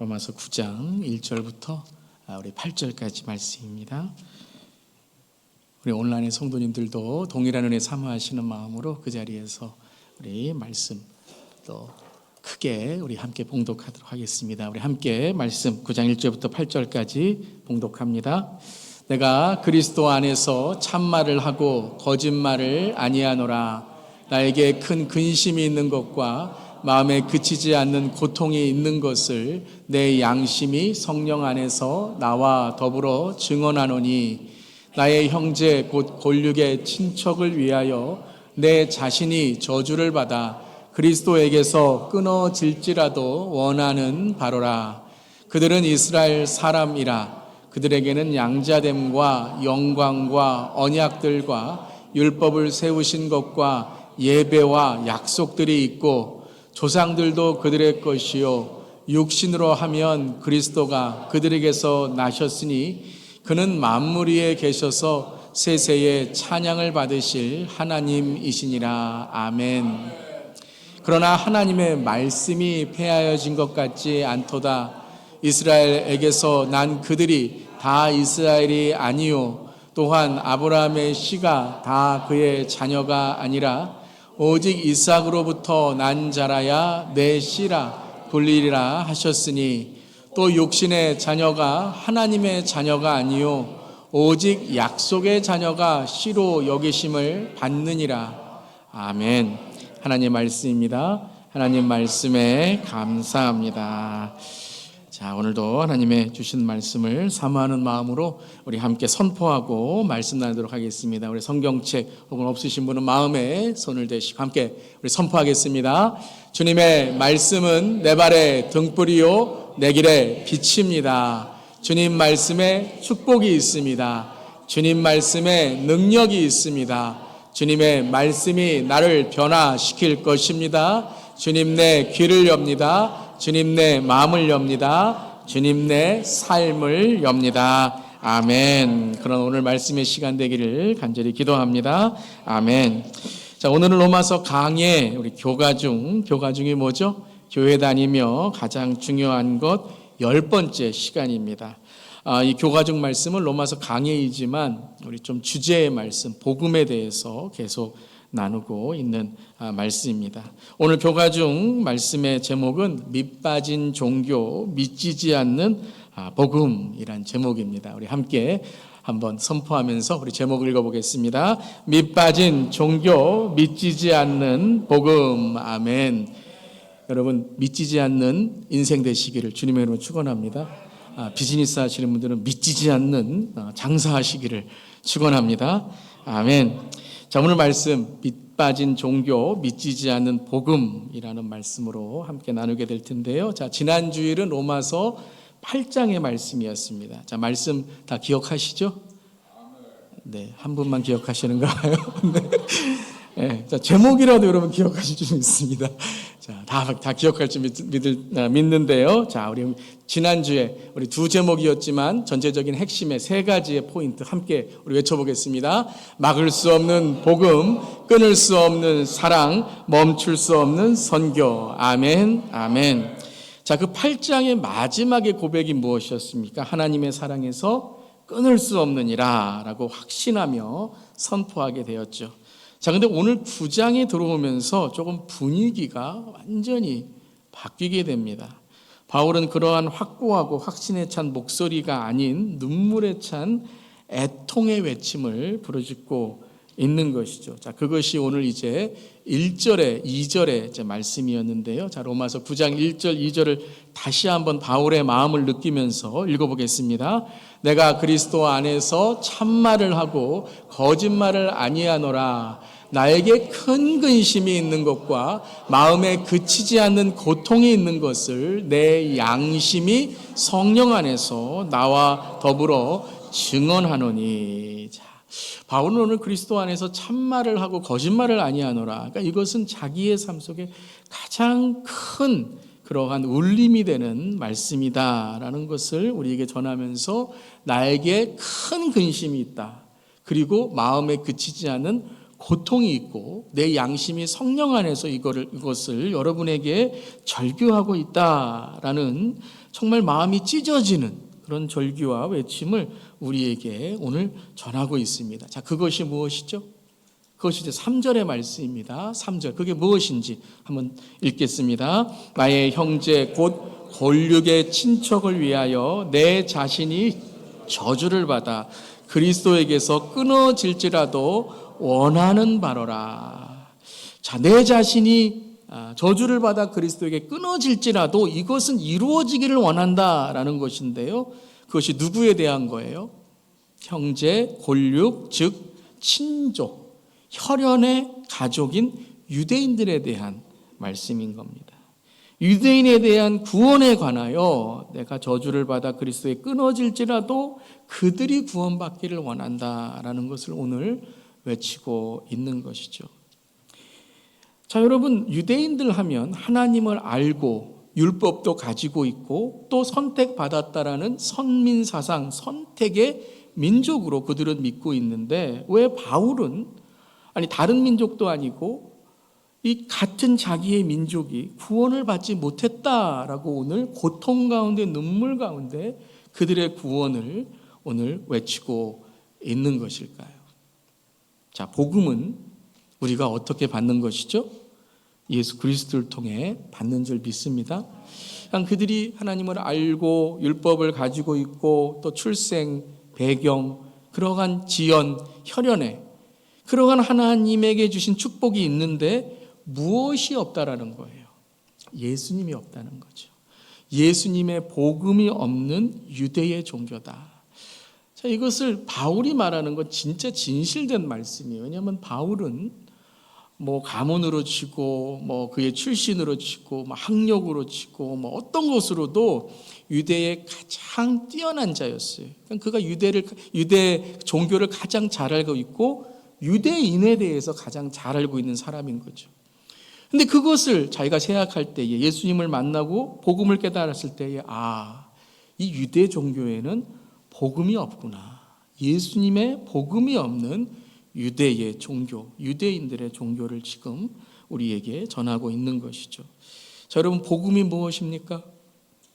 로마서 9장 1절부터 우리 8절까지 말씀입니다. 우리 온라인의 성도님들도 동일한 은혜 사모하시는 마음으로 그 자리에서 우리 말씀 또 크게 우리 함께 봉독하도록 하겠습니다. 우리 함께 말씀 9장 1절부터 8절까지 봉독합니다. 내가 그리스도 안에서 참말을 하고 거짓말을 아니하노라. 나에게 큰 근심이 있는 것과 마음에 그치지 않는 고통이 있는 것을 내 양심이 성령 안에서 나와 더불어 증언하노니, 나의 형제 곧 골육의 친척을 위하여 내 자신이 저주를 받아 그리스도에게서 끊어질지라도 원하는 바로라. 그들은 이스라엘 사람이라. 그들에게는 양자됨과 영광과 언약들과 율법을 세우신 것과 예배와 약속들이 있고, 조상들도 그들의 것이요 육신으로 하면 그리스도가 그들에게서 나셨으니 그는 만물 위에 계셔서 세세에 찬양을 받으실 하나님이시니라. 아멘. 그러나 하나님의 말씀이 폐하여진 것 같지 않도다. 이스라엘에게서 난 그들이 다 이스라엘이 아니요 또한 아브라함의 씨가 다 그의 자녀가 아니라 오직 이삭으로부터 난 자라야 내 씨라 불리리라 하셨으니, 또 육신의 자녀가 하나님의 자녀가 아니요 오직 약속의 자녀가 씨로 여기심을 받느니라. 아멘. 하나님 말씀입니다. 하나님 말씀에 감사합니다. 자, 오늘도 하나님의 주신 말씀을 사모하는 마음으로 우리 함께 선포하고 말씀 나누도록 하겠습니다. 우리 성경책 혹은 없으신 분은 마음에 손을 대시고 함께 우리 선포하겠습니다. 주님의 말씀은 내 발의 등불이요 내 길의 빛입니다. 주님 말씀에 축복이 있습니다. 주님 말씀에 능력이 있습니다. 주님의 말씀이 나를 변화시킬 것입니다. 주님 내 귀를 엽니다. 주님 내 마음을 엽니다. 주님 내 삶을 엽니다. 아멘. 그런 오늘 말씀의 시간 되기를 간절히 기도합니다. 아멘. 자, 오늘은 로마서 강의 우리 교가 중이 뭐죠? 교회 다니며 가장 중요한 것 10번째 시간입니다. 이 교가 중 말씀은 로마서 강의이지만 우리 좀 주제의 말씀, 복음에 대해서 계속 나누고 있는 말씀입니다. 오늘 교가 중 말씀의 제목은 밑빠진 종교, 믿지지 않는 복음이란 제목입니다. 우리 함께 한번 선포하면서 우리 제목을 읽어보겠습니다. 밑빠진 종교, 믿지지 않는 복음. 아멘. 여러분, 믿지지 않는 인생 되시기를 주님의 이름으로 축원합니다. 비즈니스 하시는 분들은 믿지지 않는 장사하시기를 축원합니다. 아멘. 자, 오늘 말씀 밑빠진 종교, 믿지지 않는 복음이라는 말씀으로 함께 나누게 될 텐데요. 자, 지난 주일은 로마서 8장의 말씀이었습니다. 자, 말씀 다 기억하시죠? 네, 한 분만 기억하시는가요? 네. 네, 자, 제목이라도 여러분 기억하실 줄 믿습니다. 자, 다 기억할 줄 믿는데요. 자, 우리 지난주에 우리 두 제목이었지만 전체적인 핵심의 세 가지의 포인트 함께 우리 외쳐보겠습니다. 막을 수 없는 복음, 끊을 수 없는 사랑, 멈출 수 없는 선교. 아멘, 아멘. 자, 그 8장의 마지막의 고백이 무엇이었습니까? 하나님의 사랑에서 끊을 수 없느니라 라고 확신하며 선포하게 되었죠. 자, 근데 오늘 9장에 들어오면서 조금 분위기가 완전히 바뀌게 됩니다. 바울은 그러한 확고하고 확신에 찬 목소리가 아닌 눈물에 찬 애통의 외침을 부르짖고 있는 것이죠. 자, 그것이 오늘 이제 1절에 2절의 이제 말씀이었는데요. 자, 로마서 9장 1절 2절을 다시 한번 바울의 마음을 느끼면서 읽어보겠습니다. 내가 그리스도 안에서 참말을 하고 거짓말을 아니하노라. 나에게 큰 근심이 있는 것과 마음에 그치지 않는 고통이 있는 것을 내 양심이 성령 안에서 나와 더불어 증언하노니. 자, 바울은 오늘 그리스도 안에서 참말을 하고 거짓말을 아니하노라. 그러니까 이것은 자기의 삶 속에 가장 큰 그러한 울림이 되는 말씀이다라는 것을 우리에게 전하면서 나에게 큰 근심이 있다. 그리고 마음에 그치지 않는 고통이 있고 내 양심이 성령 안에서 이것을 여러분에게 절규하고 있다라는 정말 마음이 찢어지는 그런 절규와 외침을 우리에게 오늘 전하고 있습니다. 자, 그것이 무엇이죠? 그것이 이제 3절의 말씀입니다. 3절. 그게 무엇인지 한번 읽겠습니다. 나의 형제 곧 골육의 친척을 위하여 내 자신이 저주를 받아 그리스도에게서 끊어질지라도 원하는 바로라. 자, 내 자신이 저주를 받아 그리스도에게 끊어질지라도 이것은 이루어지기를 원한다라는 것인데요. 그것이 누구에 대한 거예요? 형제, 골육, 즉 친족, 혈연의 가족인 유대인들에 대한 말씀인 겁니다. 유대인에 대한 구원에 관하여 내가 저주를 받아 그리스도에 끊어질지라도 그들이 구원받기를 원한다라는 것을 오늘 외치고 있는 것이죠. 자, 여러분, 유대인들 하면 하나님을 알고 율법도 가지고 있고 또 선택받았다라는 선민사상, 선택의 민족으로 그들은 믿고 있는데 왜 바울은 다른 민족도 아니고 이 같은 자기의 민족이 구원을 받지 못했다라고 오늘 고통 가운데 눈물 가운데 그들의 구원을 오늘 외치고 있는 것일까요? 자, 복음은 우리가 어떻게 받는 것이죠? 예수 그리스도를 통해 받는 줄 믿습니다. 그들이 하나님을 알고 율법을 가지고 있고 또 출생, 배경, 그러한 지연, 혈연에 그러한 하나님에게 주신 축복이 있는데 무엇이 없다라는 거예요? 예수님이 없다는 거죠. 예수님의 복음이 없는 유대의 종교다. 자, 이것을 바울이 말하는 건 진짜 진실된 말씀이에요. 왜냐하면 바울은 가문으로 치고 그의 출신으로 치고 학력으로 치고 어떤 것으로도 유대의 가장 뛰어난 자였어요. 그가 유대 종교를 가장 잘 알고 있고 유대인에 대해서 가장 잘 알고 있는 사람인 거죠. 근데 그것을 자기가 생각할 때에 예수님을 만나고 복음을 깨달았을 때에 이 유대 종교에는 복음이 없구나. 예수님의 복음이 없는 유대의 종교, 유대인들의 종교를 지금 우리에게 전하고 있는 것이죠. 자, 여러분, 복음이 무엇입니까?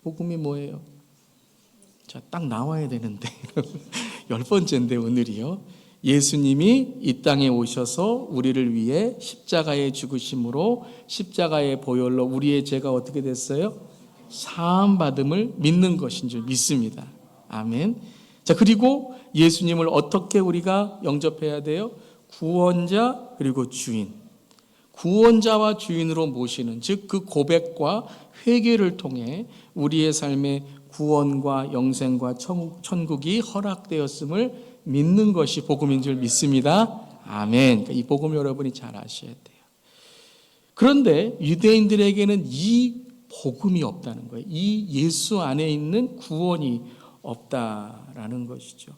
복음이 뭐예요? 자, 딱 나와야 되는데 10번째인데 오늘이요. 예수님이 이 땅에 오셔서 우리를 위해 십자가에 죽으심으로 십자가의 보혈로 우리의 죄가 어떻게 됐어요? 사함받음을 믿는 것인 줄 믿습니다. 아멘. 자, 그리고 예수님을 어떻게 우리가 영접해야 돼요? 구원자 그리고 주인. 구원자와 주인으로 모시는, 즉 그 고백과 회개를 통해 우리의 삶에 구원과 영생과 천국이 허락되었음을 믿는 것이 복음인 줄 믿습니다. 아멘. 이 복음 여러분이 잘 아셔야 돼요. 그런데 유대인들에게는 이 복음이 없다는 거예요. 이 예수 안에 있는 구원이 없다라는 것이죠.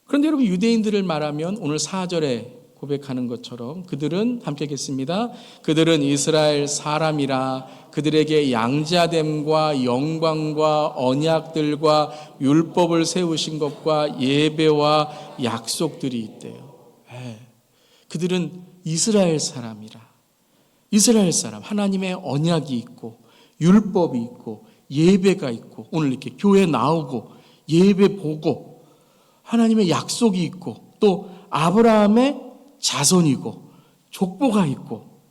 그런데 여러분, 유대인들을 말하면 오늘 4절에 고백하는 것처럼 그들은 함께 읽겠습니다. 그들은 이스라엘 사람이라 그들에게 양자됨과 영광과 언약들과 율법을 세우신 것과 예배와 약속들이 있대요. 그들은 이스라엘 사람이라. 이스라엘 사람, 하나님의 언약이 있고 율법이 있고 예배가 있고 오늘 이렇게 교회 나오고 예배 보고 하나님의 약속이 있고 또 아브라함의 자손이고 족보가 있고,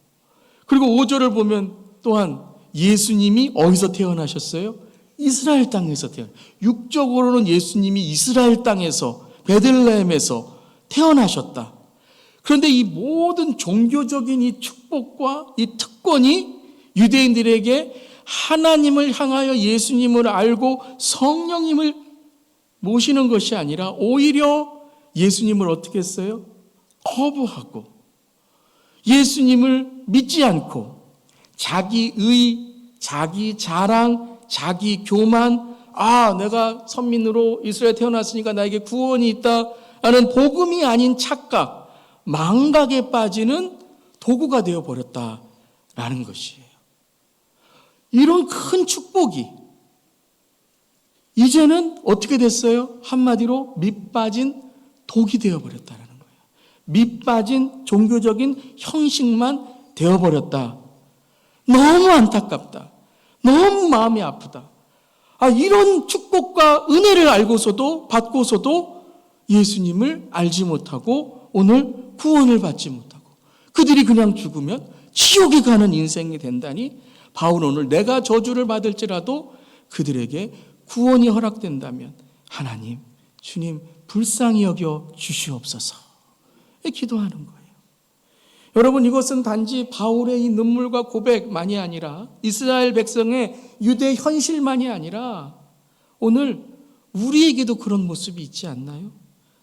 그리고 5절을 보면 또한 예수님이 어디서 태어나셨어요? 이스라엘 땅에서 육적으로는 예수님이 이스라엘 땅에서 베들레헴에서 태어나셨다. 그런데 이 모든 종교적인 이 축복과 이 특권이 유대인들에게 하나님을 향하여 예수님을 알고 성령님을 모시는 것이 아니라 오히려 예수님을 어떻게 했어요? 거부하고 예수님을 믿지 않고 자기의, 자기 자랑, 자기 교만, 내가 선민으로 이스라엘에 태어났으니까 나에게 구원이 있다 라는 복음이 아닌 착각, 망각에 빠지는 도구가 되어버렸다라는 것이에요. 이런 큰 축복이 이제는 어떻게 됐어요? 한마디로 밑빠진 독이 되어버렸다라는 거예요. 밑빠진 종교적인 형식만 되어버렸다. 너무 안타깝다. 너무 마음이 아프다. 이런 축복과 은혜를 받고서도 예수님을 알지 못하고 오늘 구원을 받지 못하고 그들이 그냥 죽으면 지옥에 가는 인생이 된다니, 바울은 오늘 내가 저주를 받을지라도 그들에게 구원이 허락된다면 하나님, 주님 불쌍히 여겨 주시옵소서 기도하는 거예요. 여러분, 이것은 단지 바울의 이 눈물과 고백만이 아니라 이스라엘 백성의 유대 현실만이 아니라 오늘 우리에게도 그런 모습이 있지 않나요?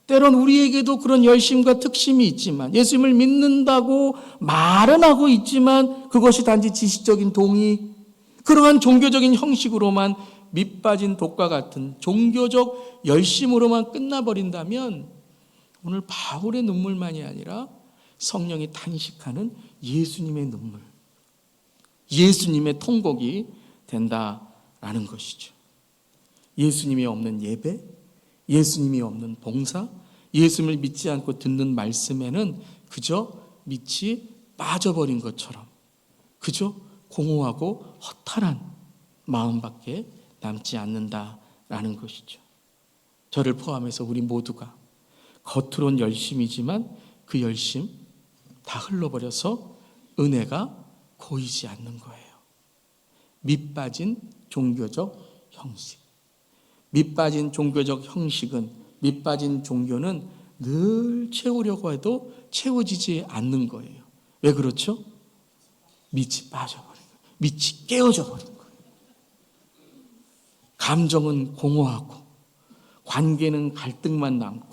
때론 우리에게도 그런 열심과 특심이 있지만, 예수님을 믿는다고 말은 하고 있지만 그것이 단지 지식적인 동의, 그러한 종교적인 형식으로만 밑빠진 독과 같은 종교적 열심으로만 끝나버린다면 오늘 바울의 눈물만이 아니라 성령이 탄식하는 예수님의 눈물, 예수님의 통곡이 된다라는 것이죠. 예수님이 없는 예배, 예수님이 없는 봉사, 예수님을 믿지 않고 듣는 말씀에는 그저 밑이 빠져버린 것처럼 그저 공허하고 허탈한 마음밖에 남지 않는다라는 것이죠. 저를 포함해서 우리 모두가 겉으론 열심이지만 그 열심 다 흘러버려서 은혜가 고이지 않는 거예요. 밑빠진 종교적 형식. 밑빠진 종교적 형식은, 밑빠진 종교는 늘 채우려고 해도 채워지지 않는 거예요. 왜 그렇죠? 밑이 빠져버린 거예요. 밑이 깨어져 버린 거예요. 감정은 공허하고 관계는 갈등만 남고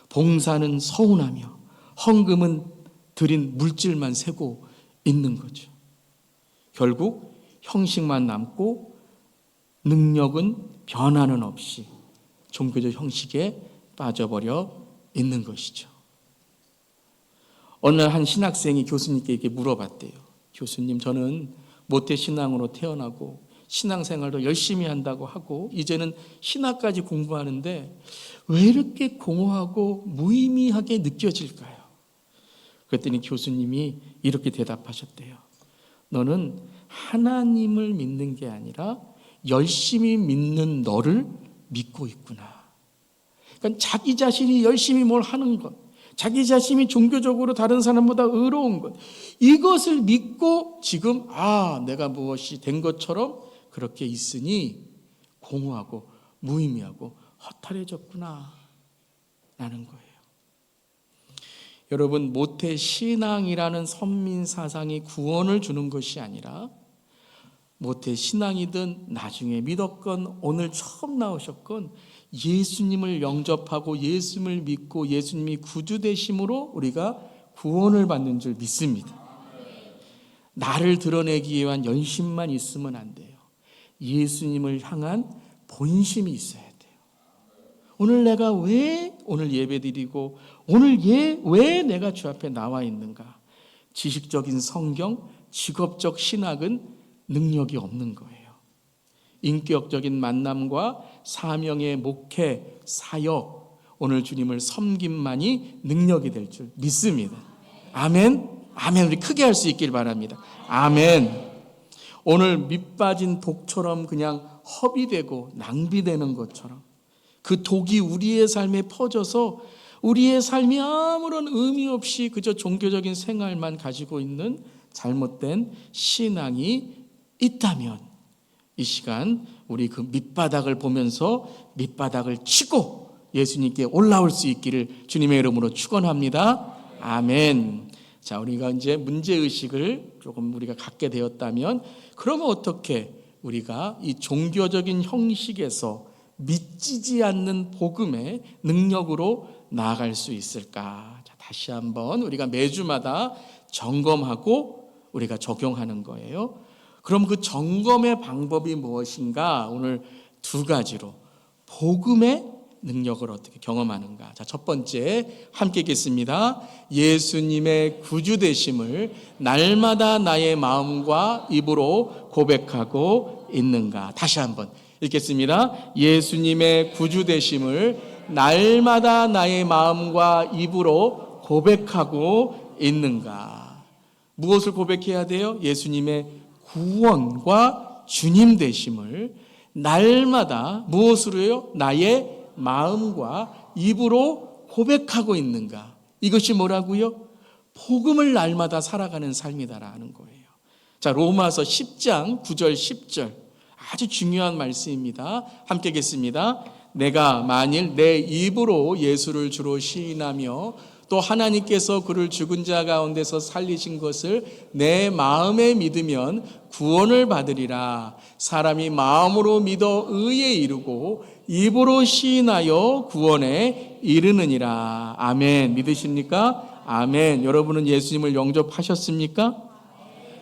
봉사는 서운하며 헌금은 드린 물질만 세고 있는 거죠. 결국 형식만 남고 능력은 변화는 없이 종교적 형식에 빠져버려 있는 것이죠. 어느 날 한 신학생이 교수님께 이렇게 물어봤대요. 교수님, 저는 모태신앙으로 태어나고 신앙생활도 열심히 한다고 하고 이제는 신학까지 공부하는데 왜 이렇게 공허하고 무의미하게 느껴질까요? 그랬더니 교수님이 이렇게 대답하셨대요. 너는 하나님을 믿는 게 아니라 열심히 믿는 너를 믿고 있구나. 그러니까 자기 자신이 열심히 뭘 하는 것, 자기 자신이 종교적으로 다른 사람보다 의로운 것, 이것을 믿고 지금 내가 무엇이 된 것처럼 그렇게 있으니 공허하고 무의미하고 허탈해졌구나 라는 거예요. 여러분, 모태신앙이라는 선민사상이 구원을 주는 것이 아니라 모태신앙이든 나중에 믿었건 오늘 처음 나오셨건 예수님을 영접하고 예수님을 믿고 예수님이 구주 되심으로 우리가 구원을 받는 줄 믿습니다. 나를 드러내기 위한 연심만 있으면 안 돼요. 예수님을 향한 본심이 있어야 돼요. 오늘 내가 왜 오늘 예배드리고 오늘 왜 내가 주 앞에 나와 있는가? 지식적인 성경, 직업적 신학은 능력이 없는 거예요. 인격적인 만남과 사명의 목회, 사역, 오늘 주님을 섬김만이 능력이 될 줄 믿습니다. 아멘. 아멘. 우리 크게 할 수 있길 바랍니다. 아멘. 오늘 밑빠진 독처럼 그냥 허비되고 낭비되는 것처럼 그 독이 우리의 삶에 퍼져서 우리의 삶이 아무런 의미 없이 그저 종교적인 생활만 가지고 있는 잘못된 신앙이 있다면 이 시간 우리 그 밑바닥을 보면서 밑바닥을 치고 예수님께 올라올 수 있기를 주님의 이름으로 축원합니다. 아멘. 자, 우리가 이제 문제의식을 조금 우리가 갖게 되었다면 그러면 어떻게 우리가 이 종교적인 형식에서 믿지지 않는 복음의 능력으로 나아갈 수 있을까? 자, 다시 한번 우리가 매주마다 점검하고 우리가 적용하는 거예요. 그럼 그 점검의 방법이 무엇인가? 오늘 두 가지로 복음의 능력을 어떻게 경험하는가? 자, 첫 번째 함께 읽겠습니다. 예수님의 구주 되심을 날마다 나의 마음과 입으로 고백하고 있는가? 다시 한번 읽겠습니다. 예수님의 구주 되심을 날마다 나의 마음과 입으로 고백하고 있는가? 무엇을 고백해야 돼요? 예수님의 구원과 주님 되심을 날마다 무엇으로요? 나의 마음과 입으로 고백하고 있는가? 이것이 뭐라고요? 복음을 날마다 살아가는 삶이다라는 거예요. 자, 로마서 10장 9절 10절 아주 중요한 말씀입니다. 함께 읽겠습니다. 내가 만일 내 입으로 예수를 주로 시인하며 또 하나님께서 그를 죽은 자 가운데서 살리신 것을 내 마음에 믿으면 구원을 받으리라. 사람이 마음으로 믿어 의에 이르고 입으로 시인하여 구원에 이르느니라. 아멘. 믿으십니까? 아멘. 여러분은 예수님을 영접하셨습니까?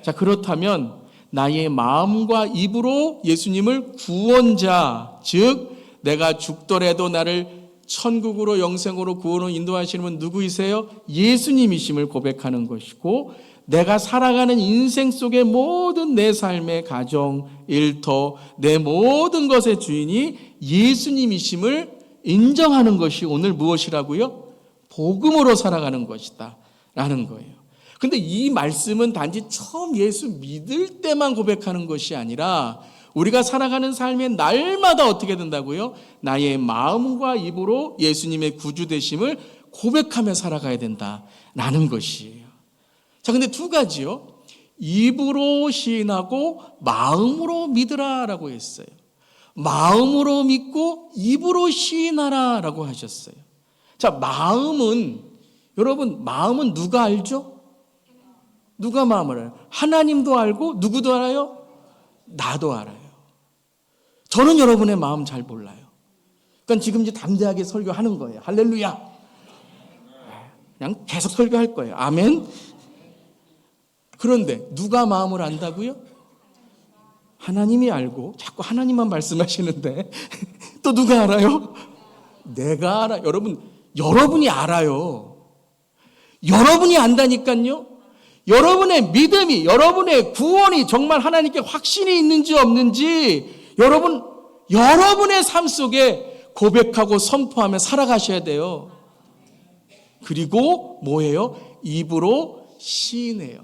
자, 그렇다면 나의 마음과 입으로 예수님을 구원자, 즉 내가 죽더라도 나를 천국으로 영생으로 구원으로 인도하시는 분 누구이세요? 예수님이심을 고백하는 것이고, 내가 살아가는 인생 속의 모든 내 삶의 가정, 일터, 내 모든 것의 주인이 예수님이심을 인정하는 것이 오늘 무엇이라고요? 복음으로 살아가는 것이다 라는 거예요. 근데 이 말씀은 단지 처음 예수 믿을 때만 고백하는 것이 아니라 우리가 살아가는 삶에 날마다 어떻게 된다고요? 나의 마음과 입으로 예수님의 구주 되심을 고백하며 살아가야 된다라는 것이에요. 자, 근데 두 가지요. 입으로 시인하고 마음으로 믿으라라고 했어요. 마음으로 믿고 입으로 시인하라라고 하셨어요. 자, 마음은, 여러분, 마음은 누가 알죠? 누가 마음을 알아요? 하나님도 알고 누구도 알아요? 나도 알아요. 저는 여러분의 마음 잘 몰라요. 그러니까 지금 이제 담대하게 설교하는 거예요. 할렐루야. 그냥 계속 설교할 거예요. 아멘. 그런데 누가 마음을 안다고요? 하나님이 알고 자꾸 하나님만 말씀하시는데 또 누가 알아요? 내가 알아요. 여러분이 알아요. 여러분이 안다니까요. 여러분의 믿음이, 여러분의 구원이 정말 하나님께 확신이 있는지 없는지 여러분의 삶 속에 고백하고 선포하며 살아가셔야 돼요. 그리고 뭐예요? 입으로 시인해요.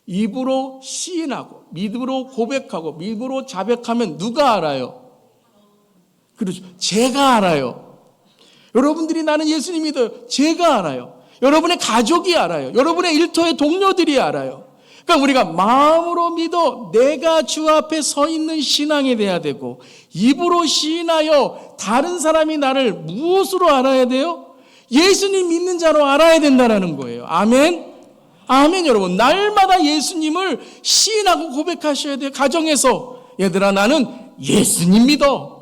입으로 시인하고 믿음으로 고백하고 믿음으로 자백하면 누가 알아요? 그렇죠. 제가 알아요. 여러분들이 나는 예수님 믿어요. 제가 알아요. 여러분의 가족이 알아요. 여러분의 일터의 동료들이 알아요. 그러니까 우리가 마음으로 믿어 내가 주 앞에 서 있는 신앙이 돼야 되고, 입으로 시인하여 다른 사람이 나를 무엇으로 알아야 돼요? 예수님 믿는 자로 알아야 된다는 거예요. 아멘. 아멘. 여러분, 날마다 예수님을 시인하고 고백하셔야 돼요. 가정에서 얘들아, 나는 예수님 믿어.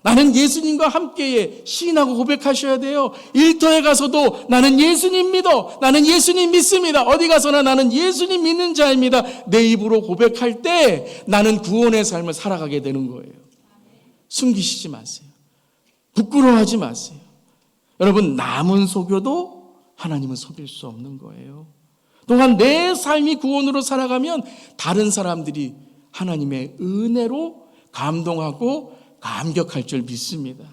나는 예수님과 함께 시인하고 고백하셔야 돼요. 일터에 가서도 나는 예수님 믿어. 나는 예수님 믿습니다. 어디 가서나 나는 예수님 믿는 자입니다. 내 입으로 고백할 때 나는 구원의 삶을 살아가게 되는 거예요. 숨기시지 마세요. 부끄러워하지 마세요. 여러분, 남은 속여도 하나님은 속일 수 없는 거예요. 또한 내 삶이 구원으로 살아가면 다른 사람들이 하나님의 은혜로 감동하고 감격할 줄 믿습니다.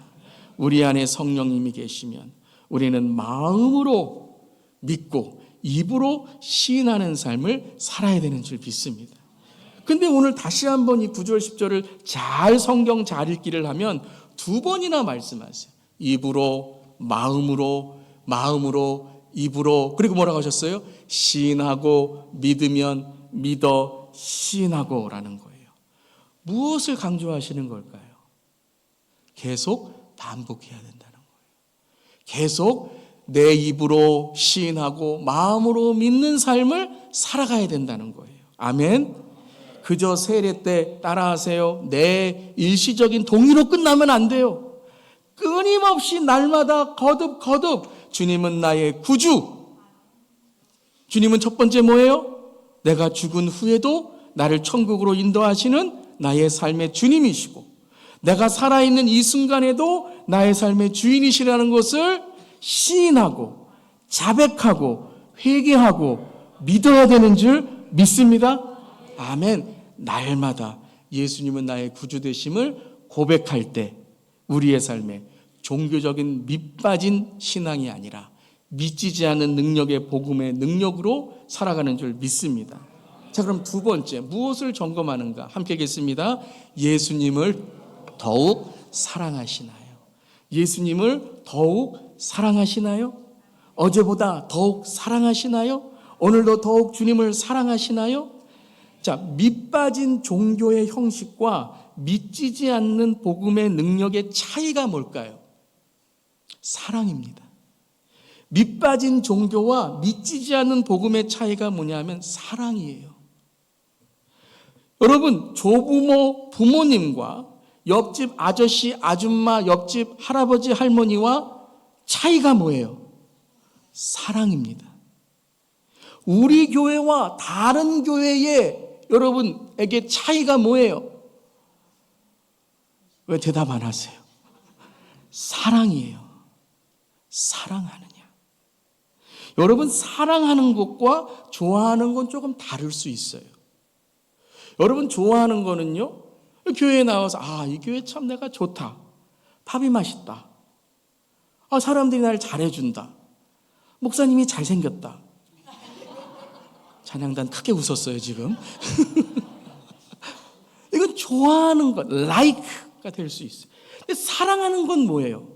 우리 안에 성령님이 계시면 우리는 마음으로 믿고 입으로 시인하는 삶을 살아야 되는 줄 믿습니다. 근데 오늘 다시 한번 이 9절 10절을 잘 성경 잘 읽기를 하면 두 번이나 말씀하세요. 입으로, 마음으로, 입으로, 그리고 뭐라고 하셨어요? 시인하고, 믿으면, 믿어, 시인하고 라는 거예요. 무엇을 강조하시는 걸까요? 계속 반복해야 된다는 거예요. 계속 내 입으로 시인하고 마음으로 믿는 삶을 살아가야 된다는 거예요. 아멘. 그저 세례 때 따라하세요. 내 일시적인 동의로 끝나면 안 돼요. 끊임없이 날마다 거듭 주님은 나의 구주. 주님은 첫 번째 뭐예요? 내가 죽은 후에도 나를 천국으로 인도하시는 나의 삶의 주님이시고, 내가 살아있는 이 순간에도 나의 삶의 주인이시라는 것을 시인하고 자백하고 회개하고 믿어야 되는 줄 믿습니다. 아멘. 날마다 예수님은 나의 구주 되심을 고백할 때 우리의 삶에 종교적인 밑빠진 신앙이 아니라 미치지 않는 능력의 복음의 능력으로 살아가는 줄 믿습니다. 자, 그럼 두 번째 무엇을 점검하는가? 함께 읽겠습니다. 예수님을 더욱 사랑하시나요? 예수님을 더욱 사랑하시나요? 어제보다 더욱 사랑하시나요? 오늘도 더욱 주님을 사랑하시나요? 자, 밑빠진 종교의 형식과 믿지지 않는 복음의 능력의 차이가 뭘까요? 사랑입니다. 밑빠진 종교와 믿지지 않는 복음의 차이가 뭐냐면 사랑이에요. 여러분, 조부모 부모님과 옆집 아저씨, 아줌마, 옆집 할아버지, 할머니와 차이가 뭐예요? 사랑입니다. 우리 교회와 다른 교회의 여러분에게 차이가 뭐예요? 왜 대답 안 하세요? 사랑이에요. 사랑하느냐. 여러분, 사랑하는 것과 좋아하는 건 조금 다를 수 있어요. 여러분, 좋아하는 거는요, 교회에 나와서 이 교회 참 내가 좋다. 밥이 맛있다. 사람들이 날 잘해준다. 목사님이 잘생겼다. 찬양단 크게 웃었어요, 지금. 이건 좋아하는 것, like가 될 수 있어요. 근데 사랑하는 건 뭐예요?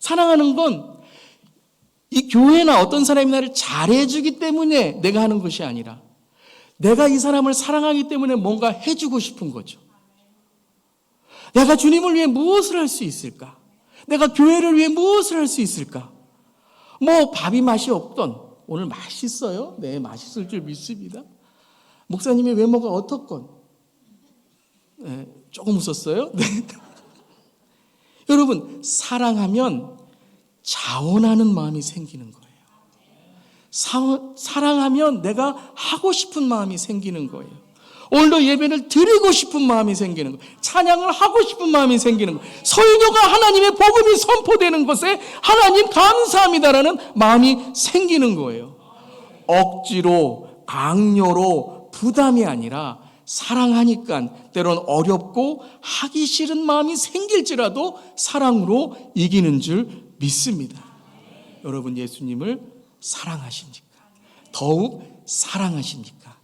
사랑하는 건 이 교회나 어떤 사람이 나를 잘해주기 때문에 내가 하는 것이 아니라 내가 이 사람을 사랑하기 때문에 뭔가 해주고 싶은 거죠. 내가 주님을 위해 무엇을 할 수 있을까? 내가 교회를 위해 무엇을 할 수 있을까? 밥이 맛이 없던, 오늘 맛있어요? 네, 맛있을 줄 믿습니다. 목사님의 외모가 어떻건, 네, 조금 웃었어요? 네. 여러분, 사랑하면 자원하는 마음이 생기는 거예요. 사랑하면 내가 하고 싶은 마음이 생기는 거예요. 오늘도 예배를 드리고 싶은 마음이 생기는 거예요. 찬양을 하고 싶은 마음이 생기는 거예요. 설교가 하나님의 복음이 선포되는 것에 하나님 감사합니다라는 마음이 생기는 거예요. 억지로, 강요로, 부담이 아니라 사랑하니까 때론 어렵고 하기 싫은 마음이 생길지라도 사랑으로 이기는 줄 믿습니다. 여러분, 예수님을 사랑하십니까? 더욱 사랑하십니까?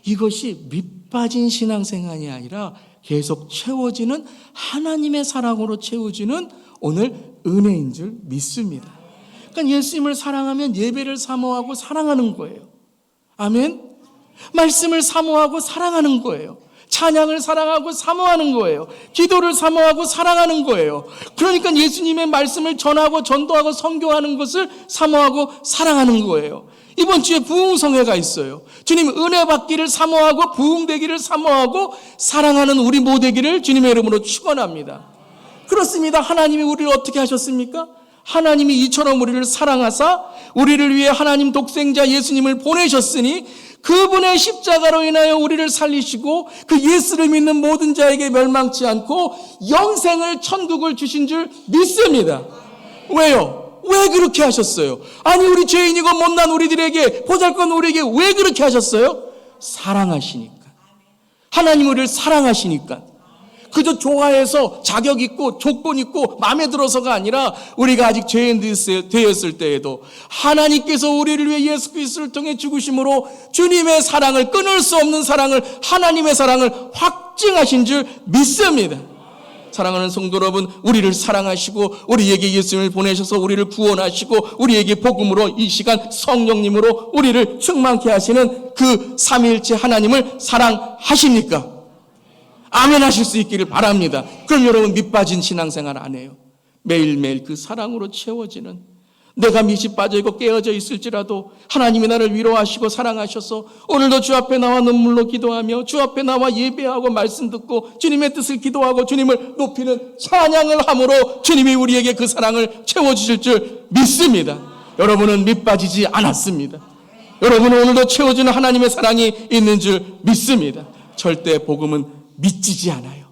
이것이 밑빠진 신앙생활이 아니라 계속 채워지는 하나님의 사랑으로 채워지는 오늘 은혜인 줄 믿습니다. 그러니까 예수님을 사랑하면 예배를 사모하고 사랑하는 거예요. 아멘? 말씀을 사모하고 사랑하는 거예요. 찬양을 사랑하고 사모하는 거예요. 기도를 사모하고 사랑하는 거예요. 그러니까 예수님의 말씀을 전하고 전도하고 선교하는 것을 사모하고 사랑하는 거예요. 이번 주에 부흥성회가 있어요. 주님 은혜 받기를 사모하고 부흥되기를 사모하고 사랑하는 우리 모두기를 주님의 이름으로 축원합니다. 그렇습니다. 하나님이 우리를 어떻게 하셨습니까? 하나님이 이처럼 우리를 사랑하사 우리를 위해 하나님 독생자 예수님을 보내셨으니 그분의 십자가로 인하여 우리를 살리시고 그 예수를 믿는 모든 자에게 멸망치 않고 영생을 천국을 주신 줄 믿습니다. 왜요? 왜 그렇게 하셨어요? 아니, 우리 죄인이고 못난 우리들에게, 보잘것 우리에게 왜 그렇게 하셨어요? 사랑하시니까. 하나님 우리를 사랑하시니까. 그저 좋아해서 자격 있고 조건 있고 마음에 들어서가 아니라 우리가 아직 죄인 되었을 때에도 하나님께서 우리를 위해 예수 그리스도를 통해 죽으심으로 주님의 사랑을, 끊을 수 없는 사랑을, 하나님의 사랑을 확증하신 줄 믿습니다. 사랑하는 성도 여러분, 우리를 사랑하시고 우리에게 예수님을 보내셔서 우리를 구원하시고 우리에게 복음으로 이 시간 성령님으로 우리를 충만케 하시는 그 삼위일체 하나님을 사랑하십니까? 아멘 하실 수 있기를 바랍니다. 그럼 여러분, 밑빠진 신앙생활 안 해요. 매일매일 그 사랑으로 채워지는, 내가 밑이 빠져있고 깨어져 있을지라도 하나님이 나를 위로하시고 사랑하셔서 오늘도 주 앞에 나와 눈물로 기도하며 주 앞에 나와 예배하고 말씀 듣고 주님의 뜻을 기도하고 주님을 높이는 찬양을 함으로 주님이 우리에게 그 사랑을 채워주실 줄 믿습니다. 여러분은 밑빠지지 않았습니다. 여러분은 오늘도 채워주는 하나님의 사랑이 있는 줄 믿습니다. 절대 복음은 믿지지 않아요.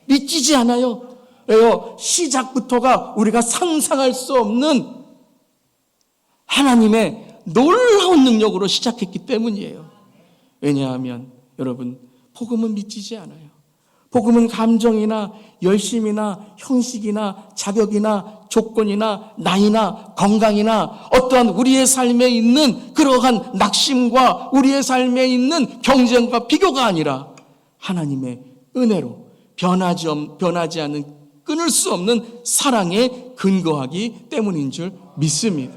믿지지 않아요. 왜요? 시작부터가 우리가 상상할 수 없는 하나님의 놀라운 능력으로 시작했기 때문이에요. 왜냐하면 여러분, 복음은 믿지지 않아요. 복음은 감정이나 열심이나 형식이나 자격이나 조건이나 나이나 건강이나 어떠한 우리의 삶에 있는 그러한 낙심과 우리의 삶에 있는 경쟁과 비교가 아니라 하나님의 은혜로 변하지 않는 끊을 수 없는 사랑에 근거하기 때문인 줄 믿습니다.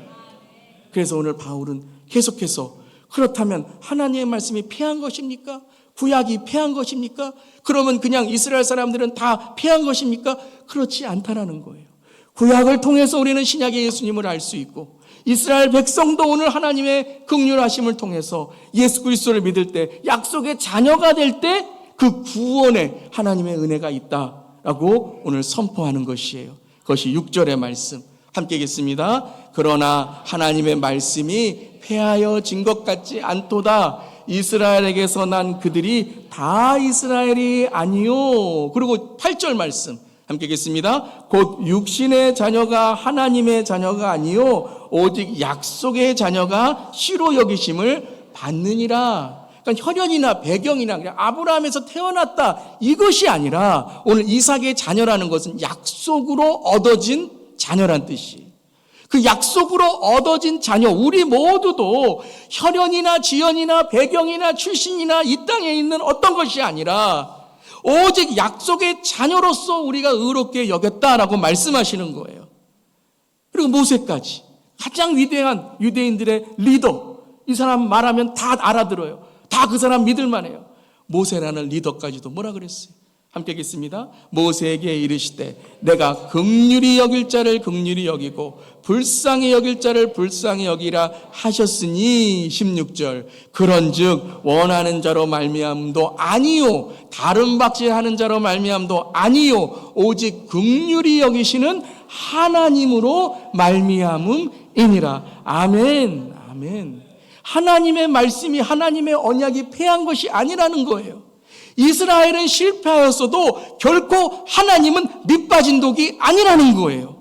그래서 오늘 바울은 계속해서 그렇다면 하나님의 말씀이 패한 것입니까? 구약이 패한 것입니까? 그러면 그냥 이스라엘 사람들은 다 패한 것입니까? 그렇지 않다라는 거예요. 구약을 통해서 우리는 신약의 예수님을 알 수 있고 이스라엘 백성도 오늘 하나님의 긍휼하심을 통해서 예수 그리스도를 믿을 때 약속의 자녀가 될 때 그 구원에 하나님의 은혜가 있다라고 오늘 선포하는 것이에요. 그것이 6절의 말씀 함께 읽겠습니다. 그러나 하나님의 말씀이 패하여진 것 같지 않도다. 이스라엘에게서 난 그들이 다 이스라엘이 아니요. 그리고 8절 말씀 함께 읽겠습니다. 곧 육신의 자녀가 하나님의 자녀가 아니요 오직 약속의 자녀가 씨로 여기심을 받느니라. 그러니까 혈연이나 배경이나 그냥 아브라함에서 태어났다 이것이 아니라 오늘 이삭의 자녀라는 것은 약속으로 얻어진 자녀란 뜻이에요. 그 약속으로 얻어진 자녀 우리 모두도 혈연이나 지연이나 배경이나 출신이나 이 땅에 있는 어떤 것이 아니라 오직 약속의 자녀로서 우리가 의롭게 여겼다라고 말씀하시는 거예요. 그리고 모세까지 가장 위대한 유대인들의 리더, 이 사람 말하면 다 알아들어요. 다 그 사람 믿을 만해요. 모세라는 리더까지도 뭐라 그랬어요? 함께 읽겠습니다. 모세에게 이르시되 내가 긍휼히 여길 자를 긍휼히 여기고 불쌍히 여길 자를 불쌍히 여기라 하셨으니 16절 그런즉 원하는 자로 말미암음도 아니요 다른 박질하는 자로 말미암음도 아니요 오직 긍휼히 여기시는 하나님으로 말미암음이니라. 아멘. 아멘. 하나님의 말씀이 하나님의 언약이 패한 것이 아니라는 거예요. 이스라엘은 실패하였어도 결코 하나님은 밑빠진 독이 아니라는 거예요.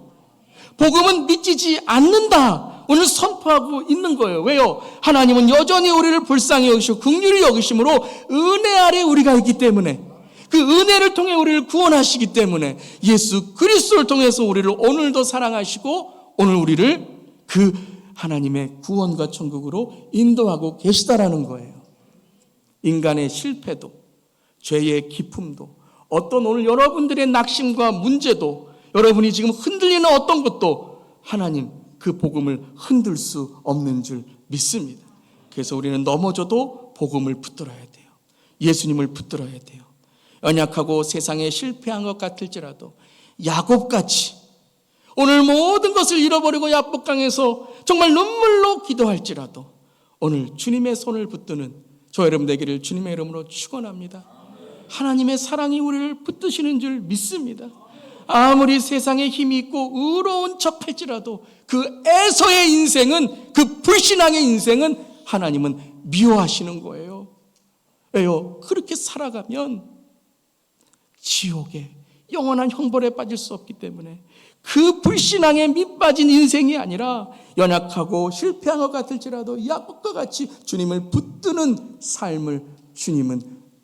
복음은 믿지지 않는다. 오늘 선포하고 있는 거예요. 왜요? 하나님은 여전히 우리를 불쌍히 여기시고 긍휼히 여기심으로 은혜 아래 우리가 있기 때문에 그 은혜를 통해 우리를 구원하시기 때문에 예수 그리스도를 통해서 우리를 오늘도 사랑하시고 오늘 우리를 그 하나님의 구원과 천국으로 인도하고 계시다라는 거예요. 인간의 실패도 죄의 기품도 어떤 오늘 여러분들의 낙심과 문제도 여러분이 지금 흔들리는 어떤 것도 하나님 그 복음을 흔들 수 없는 줄 믿습니다. 그래서 우리는 넘어져도 복음을 붙들어야 돼요. 예수님을 붙들어야 돼요. 연약하고 세상에 실패한 것 같을지라도 야곱같이 오늘 모든 것을 잃어버리고 야복강에서 정말 눈물로 기도할지라도 오늘 주님의 손을 붙드는 저 여러분 되기를 주님의 이름으로 축원합니다. 하나님의 사랑이 우리를 붙드시는 줄 믿습니다. 아무리 세상에 힘이 있고 의로운 척할지라도 그 에서의 인생은 그 불신앙의 인생은 하나님은 미워하시는 거예요. 왜요? 그렇게 살아가면 지옥에 영원한 형벌에 빠질 수 없기 때문에 그 불신앙에 밑빠진 인생이 아니라 연약하고 실패한 것 같을지라도 야곱과 같이 주님을 붙드는 삶을 주님은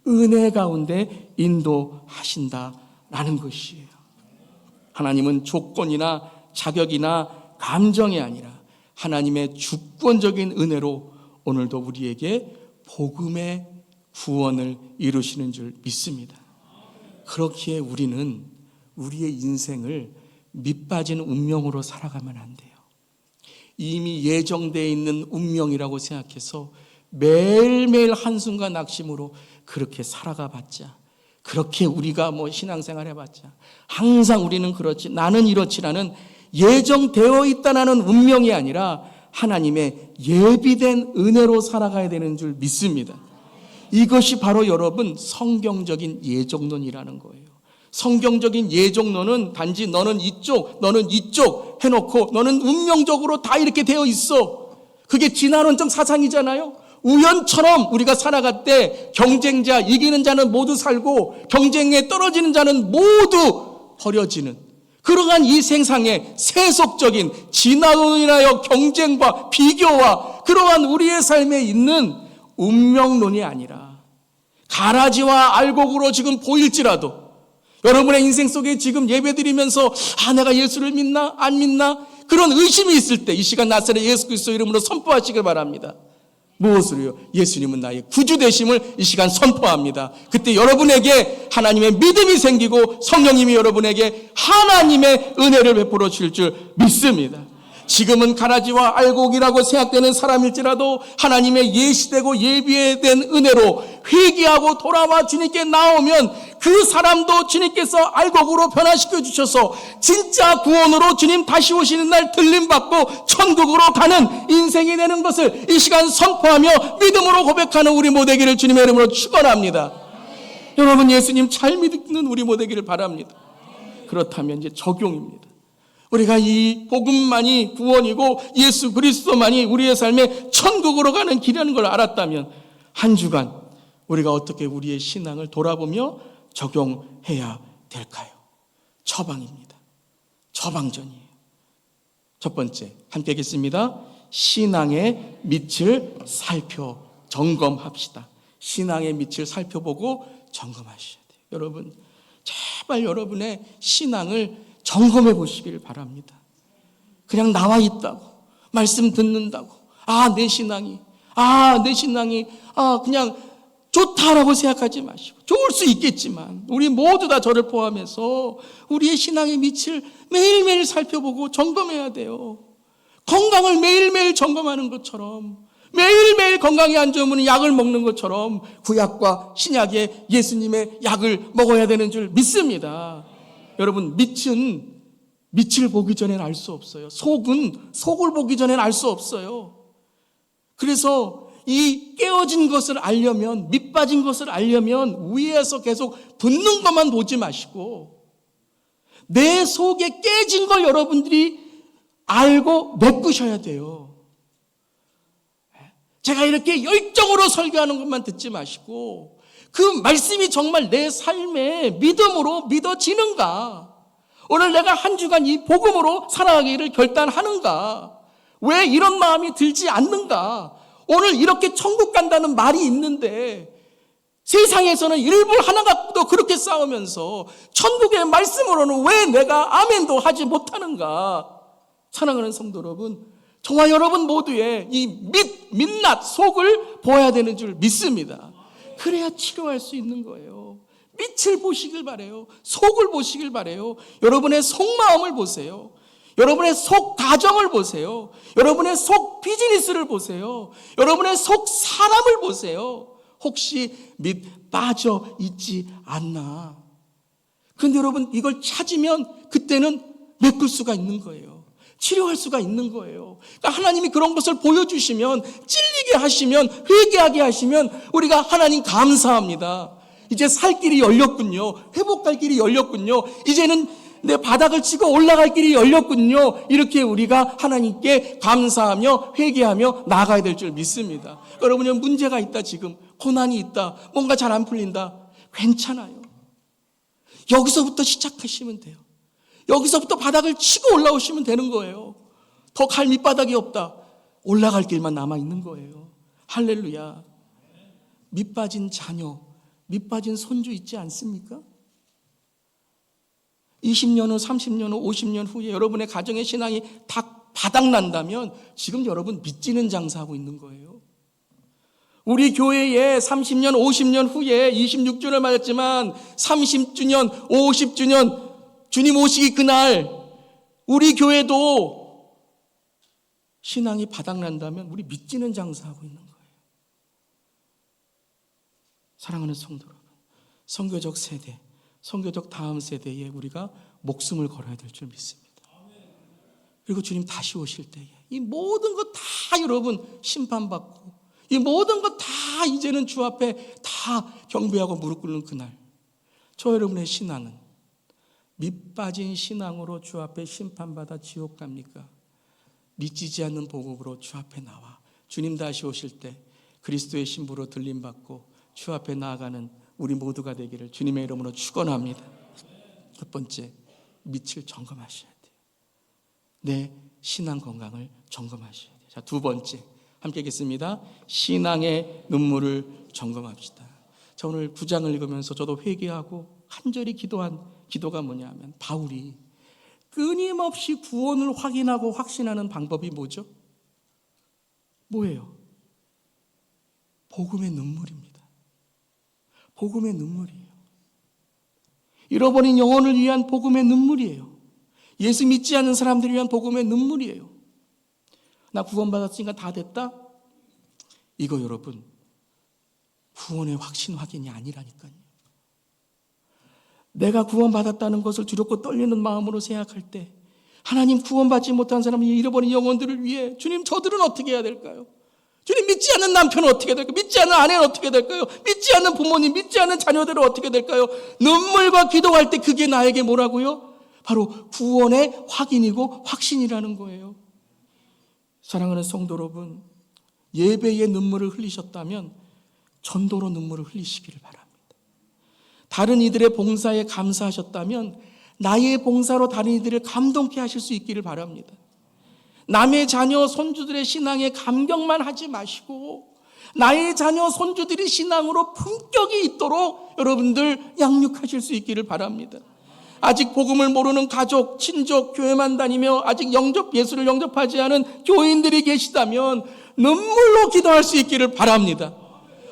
은혜 가운데 인도하신다라는 것이에요. 하나님은 조건이나 자격이나 감정이 아니라 하나님의 주권적인 은혜로 오늘도 우리에게 복음의 구원을 이루시는 줄 믿습니다. 그렇기에 우리는 우리의 인생을 밑빠진 운명으로 살아가면 안 돼요. 이미 예정되어 있는 운명이라고 생각해서 매일매일 한순간 낙심으로 그렇게 살아가 봤자 그렇게 우리가 신앙생활 해봤자 항상 우리는 그렇지 나는 이렇지라는 예정되어 있다는 운명이 아니라 하나님의 예비된 은혜로 살아가야 되는 줄 믿습니다. 이것이 바로 여러분 성경적인 예정론이라는 거예요. 성경적인 예정론은 단지 너는 이쪽 해놓고 너는 운명적으로 다 이렇게 되어 있어. 그게 진화론적 사상이잖아요. 우연처럼 우리가 살아갈 때 경쟁자, 이기는 자는 모두 살고 경쟁에 떨어지는 자는 모두 버려지는 그러한 이 세상의 세속적인 진화론이라여 경쟁과 비교와 그러한 우리의 삶에 있는 운명론이 아니라 가라지와 알곡으로 지금 보일지라도 여러분의 인생 속에 지금 예배드리면서 내가 예수를 믿나 안 믿나 그런 의심이 있을 때 이 시간 나사렛 예수 그리스도 이름으로 선포하시길 바랍니다. 무엇으로요? 예수님은 나의 구주 되심을 이 시간 선포합니다. 그때 여러분에게 하나님의 믿음이 생기고 성령님이 여러분에게 하나님의 은혜를 베풀어 주실 줄 믿습니다. 지금은 가라지와 알곡이라고 생각되는 사람일지라도 하나님의 예시되고 예비된 은혜로 회개하고 돌아와 주님께 나오면 그 사람도 주님께서 알곡으로 변화시켜 주셔서 진짜 구원으로 주님 다시 오시는 날 들림받고 천국으로 가는 인생이 되는 것을 이 시간 선포하며 믿음으로 고백하는 우리 모두기를 주님의 이름으로 축원합니다. 여러분, 예수님 잘 믿는 우리 모두기를 바랍니다. 그렇다면 이제 적용입니다. 우리가 이 복음만이 구원이고 예수 그리스도만이 우리의 삶에 천국으로 가는 길이라는 걸 알았다면 한 주간 우리가 어떻게 우리의 신앙을 돌아보며 적용해야 될까요? 처방입니다. 처방전이에요. 첫 번째, 함께 하겠습니다. 신앙의 밑을 살펴 점검합시다. 신앙의 밑을 살펴보고 점검하셔야 돼요. 여러분, 제발 여러분의 신앙을 점검해 보시길 바랍니다. 그냥 나와 있다고, 말씀 듣는다고, 내 신앙이 그냥 좋다라고 생각하지 마시고, 좋을 수 있겠지만 우리 모두 다 저를 포함해서 우리의 신앙의 밑을 매일매일 살펴보고 점검해야 돼요. 건강을 매일매일 점검하는 것처럼, 매일매일 건강이 안 좋으면 약을 먹는 것처럼 구약과 신약의 예수님의 약을 먹어야 되는 줄 믿습니다. 여러분, 밑을 보기 전에는 알 수 없어요. 속은 속을 보기 전에는 알 수 없어요. 그래서 이 깨어진 것을 알려면, 밑 빠진 것을 알려면 위에서 계속 붙는 것만 보지 마시고 내 속에 깨진 걸 여러분들이 알고 메꾸셔야 돼요. 제가 이렇게 열정으로 설교하는 것만 듣지 마시고 그 말씀이 정말 내 삶에 믿음으로 믿어지는가? 오늘 내가 한 주간 이 복음으로 살아가기를 결단하는가? 왜 이런 마음이 들지 않는가? 오늘 이렇게 천국 간다는 말이 있는데 세상에서는 일부 하나 갖고도 그렇게 싸우면서 천국의 말씀으로는 왜 내가 아멘도 하지 못하는가? 사랑하는 성도 여러분, 저와 여러분 모두의 이 민낯 속을 보아야 되는 줄 믿습니다. 그래야 치료할 수 있는 거예요. 밑을 보시길 바라요. 속을 보시길 바라요. 여러분의 속마음을 보세요. 여러분의 속 가정을 보세요. 여러분의 속 비즈니스를 보세요. 여러분의 속 사람을 보세요. 혹시 밑 빠져 있지 않나? 그런데 여러분, 이걸 찾으면 그때는 메꿀 수가 있는 거예요. 치료할 수가 있는 거예요. 그러니까 하나님이 그런 것을 보여주시면, 찔리게 하시면, 회개하게 하시면 우리가 하나님 감사합니다. 이제 살 길이 열렸군요. 회복할 길이 열렸군요. 이제는 내 바닥을 치고 올라갈 길이 열렸군요. 이렇게 우리가 하나님께 감사하며 회개하며 나아가야 될 줄 믿습니다. 여러분이 문제가 있다, 지금 고난이 있다, 뭔가 잘 안 풀린다, 괜찮아요. 여기서부터 시작하시면 돼요. 여기서부터 바닥을 치고 올라오시면 되는 거예요. 더 갈 밑바닥이 없다, 올라갈 길만 남아있는 거예요. 할렐루야. 밑 빠진 자녀, 밑 빠진 손주 있지 않습니까? 20년 후, 30년 후, 50년 후에 여러분의 가정의 신앙이 다 바닥난다면 지금 여러분 밑지는 장사하고 있는 거예요. 우리 교회에 30년, 50년 후에 26주년을 맞았지만 30주년, 50주년 주님 오시기 그날 우리 교회도 신앙이 바닥난다면 우리 밑지는 장사하고 있는 거예요. 사랑하는 성도 여러분, 선교적 세대, 선교적 다음 세대에 우리가 목숨을 걸어야 될 줄 믿습니다. 그리고 주님 다시 오실 때에 이 모든 것 다 여러분 심판받고 이 모든 것 다 이제는 주 앞에 다 경배하고 무릎 꿇는 그날, 저 여러분의 신앙은 밑 빠진 신앙으로 주 앞에 심판받아 지옥 갑니까? 믿지지 않는 복음으로 주 앞에 나와 주님 다시 오실 때 그리스도의 신부로 들림받고 주 앞에 나아가는 우리 모두가 되기를 주님의 이름으로 축원합니다. 첫 번째, 밑을 점검하셔야 돼요. 내 신앙 건강을 점검하셔야 돼요. 자, 두 번째, 함께 읽겠습니다. 신앙의 눈물을 점검합시다. 자, 오늘 9장을 읽으면서 저도 회개하고 간절히 기도한 기도가 뭐냐면, 바울이 끊임없이 구원을 확인하고 확신하는 방법이 뭐죠? 뭐예요? 복음의 눈물입니다. 복음의 눈물이에요. 잃어버린 영혼을 위한 복음의 눈물이에요. 예수 믿지 않는 사람들을 위한 복음의 눈물이에요. 나 구원받았으니까 다 됐다? 이거 여러분, 구원의 확신 확인이 아니라니까요. 내가 구원받았다는 것을 두렵고 떨리는 마음으로 생각할 때 하나님, 구원받지 못한 사람이 잃어버린 영혼들을 위해 주님, 저들은 어떻게 해야 될까요? 주님, 믿지 않는 남편은 어떻게 될까요? 믿지 않는 아내는 어떻게 될까요? 믿지 않는 부모님, 믿지 않는 자녀들은 어떻게 될까요? 눈물과 기도할 때 그게 나에게 뭐라고요? 바로 구원의 확인이고 확신이라는 거예요. 사랑하는 성도 여러분, 예배의 눈물을 흘리셨다면 전도로 눈물을 흘리시기를 바랍니다. 다른 이들의 봉사에 감사하셨다면 나의 봉사로 다른 이들을 감동케 하실 수 있기를 바랍니다. 남의 자녀 손주들의 신앙에 감격만 하지 마시고 나의 자녀 손주들이 신앙으로 품격이 있도록 여러분들 양육하실 수 있기를 바랍니다. 아직 복음을 모르는 가족, 친족, 교회만 다니며 아직 예수를 영접하지 않은 교인들이 계시다면 눈물로 기도할 수 있기를 바랍니다.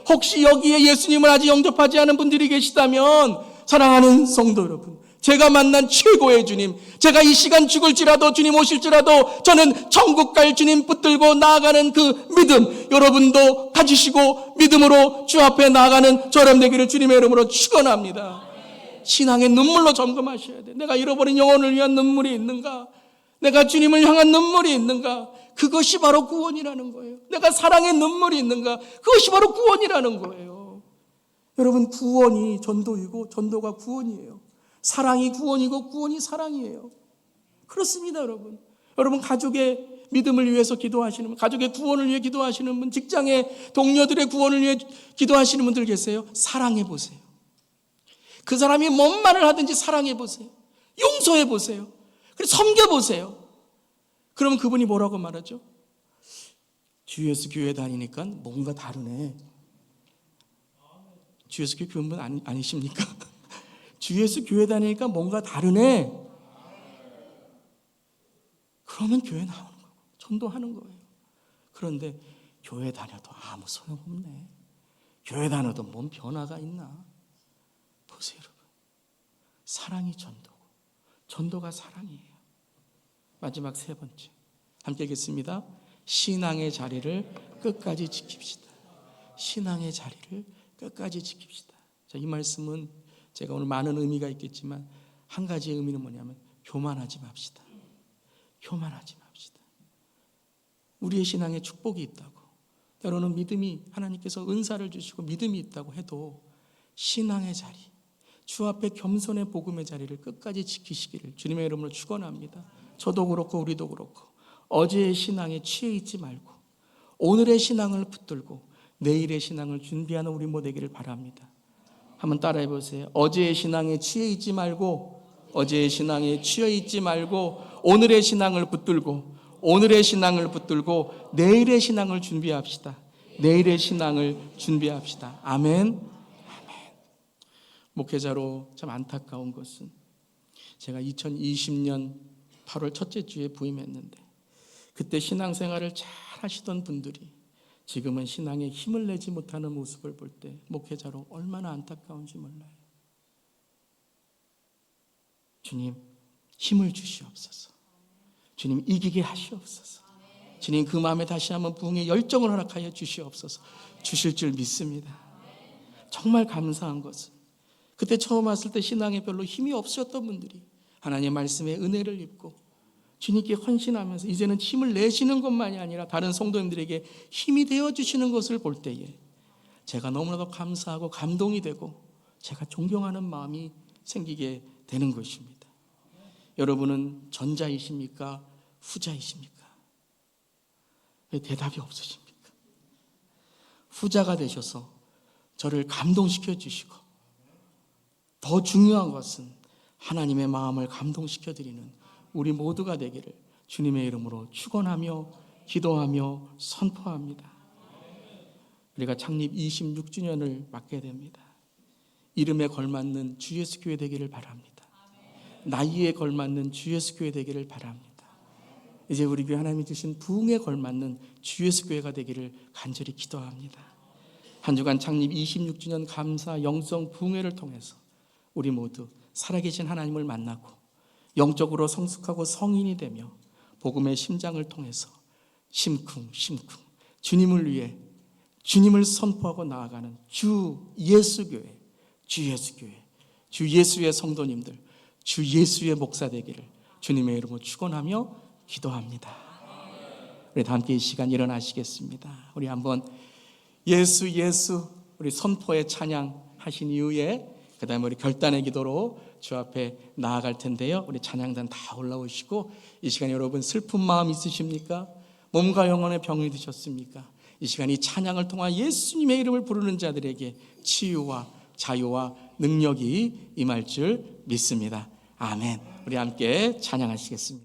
혹시 여기에 예수님을 아직 영접하지 않은 분들이 계시다면 사랑하는 성도 여러분, 제가 만난 최고의 주님, 제가 이 시간 죽을지라도 주님 오실지라도 저는 천국 갈 주님 붙들고 나아가는 그 믿음 여러분도 가지시고 믿음으로 주 앞에 나아가는 저람 되기를 주님의 이름으로 축원합니다. 신앙의 눈물로 점검하셔야 돼. 내가 잃어버린 영혼을 위한 눈물이 있는가? 내가 주님을 향한 눈물이 있는가? 그것이 바로 구원이라는 거예요. 내가 사랑의 눈물이 있는가? 그것이 바로 구원이라는 거예요. 여러분, 구원이 전도이고 전도가 구원이에요. 사랑이 구원이고 구원이 사랑이에요. 그렇습니다, 여러분. 여러분, 가족의 믿음을 위해서 기도하시는 분, 가족의 구원을 위해 기도하시는 분, 직장의 동료들의 구원을 위해 기도하시는 분들 계세요. 사랑해 보세요. 그 사람이 뭔 말을 하든지 사랑해 보세요. 용서해 보세요. 그리고 섬겨 보세요. 그러면 그분이 뭐라고 말하죠? 주 예수 교회 다니니까 뭔가 다르네. 주 예수 교회 교인분 아니십니까? 주 예수 교회 다니니까 뭔가 다르네. 그러면 교회 나오는 거고 전도하는 거예요. 그런데 교회 다녀도 아무 소용없네. 교회 다녀도 뭔 변화가 있나? 보세요, 여러분. 사랑이 전도고 전도가 사랑이에요. 마지막 세 번째, 함께 읽겠습니다. 신앙의 자리를 끝까지 지킵시다. 신앙의 자리를 끝까지 지킵시다. 자, 이 말씀은 제가 오늘 많은 의미가 있겠지만 한 가지의 의미는 뭐냐면 교만하지 맙시다. 교만하지 맙시다. 우리의 신앙에 축복이 있다고, 때로는 믿음이, 하나님께서 은사를 주시고 믿음이 있다고 해도 신앙의 자리, 주 앞에 겸손의 복음의 자리를 끝까지 지키시기를 주님의 이름으로 축원합니다. 저도 그렇고 우리도 그렇고 어제의 신앙에 취해 있지 말고 오늘의 신앙을 붙들고 내일의 신앙을 준비하는 우리 모두 되기를 바랍니다. 한번 따라해 보세요. 어제의 신앙에 취해 있지 말고, 어제의 신앙에 취해 있지 말고 오늘의 신앙을 붙들고, 오늘의 신앙을 붙들고 내일의 신앙을 준비합시다. 내일의 신앙을 준비합시다. 아멘. 목회자로 참 안타까운 것은 제가 2020년 8월 첫째 주에 부임했는데 그때 신앙생활을 잘 하시던 분들이 지금은 신앙에 힘을 내지 못하는 모습을 볼 때 목회자로 얼마나 안타까운지 몰라요. 주님, 힘을 주시옵소서. 주님, 이기게 하시옵소서. 주님, 그 마음에 다시 한번 부흥의 열정을 허락하여 주시옵소서. 주실 줄 믿습니다. 정말 감사한 것은 그때 처음 왔을 때 신앙에 별로 힘이 없으셨던 분들이 하나님의 말씀에 은혜를 입고 주님께 헌신하면서 이제는 힘을 내시는 것만이 아니라 다른 성도님들에게 힘이 되어주시는 것을 볼 때에 제가 너무나도 감사하고 감동이 되고 제가 존경하는 마음이 생기게 되는 것입니다. 여러분은 전자이십니까? 후자이십니까? 왜 대답이 없으십니까? 후자가 되셔서 저를 감동시켜 주시고 더 중요한 것은 하나님의 마음을 감동시켜 드리는 우리 모두가 되기를 주님의 이름으로 축원하며 기도하며 선포합니다. 우리가 창립 26주년을 맞게 됩니다. 이름에 걸맞는 주 예수 교회 되기를 바랍니다. 나이에 걸맞는 주 예수 교회 되기를 바랍니다. 이제 우리 교회 하나님이 주신 부흥에 걸맞는 주 예수 교회가 되기를 간절히 기도합니다. 한 주간 창립 26주년 감사 영성 부흥회를 통해서 우리 모두 살아계신 하나님을 만나고 영적으로 성숙하고 성인이 되며 복음의 심장을 통해서 심쿵 주님을 위해 주님을 선포하고 나아가는 주 예수교회, 주 예수의 성도님들, 주 예수의 목사 되기를 주님의 이름으로 축원하며 기도합니다. 우리 다 함께 이 시간 일어나시겠습니다. 우리 한번 예수 우리 선포의 찬양 하신 이후에 그 다음에 우리 결단의 기도로 주 앞에 나아갈 텐데요. 우리 찬양단 다 올라오시고 이 시간 여러분 슬픈 마음 있으십니까? 몸과 영혼의 병이 드셨습니까? 이 시간 이 찬양을 통한 예수님의 이름을 부르는 자들에게 치유와 자유와 능력이 임할 줄 믿습니다. 아멘. 우리 함께 찬양하시겠습니다.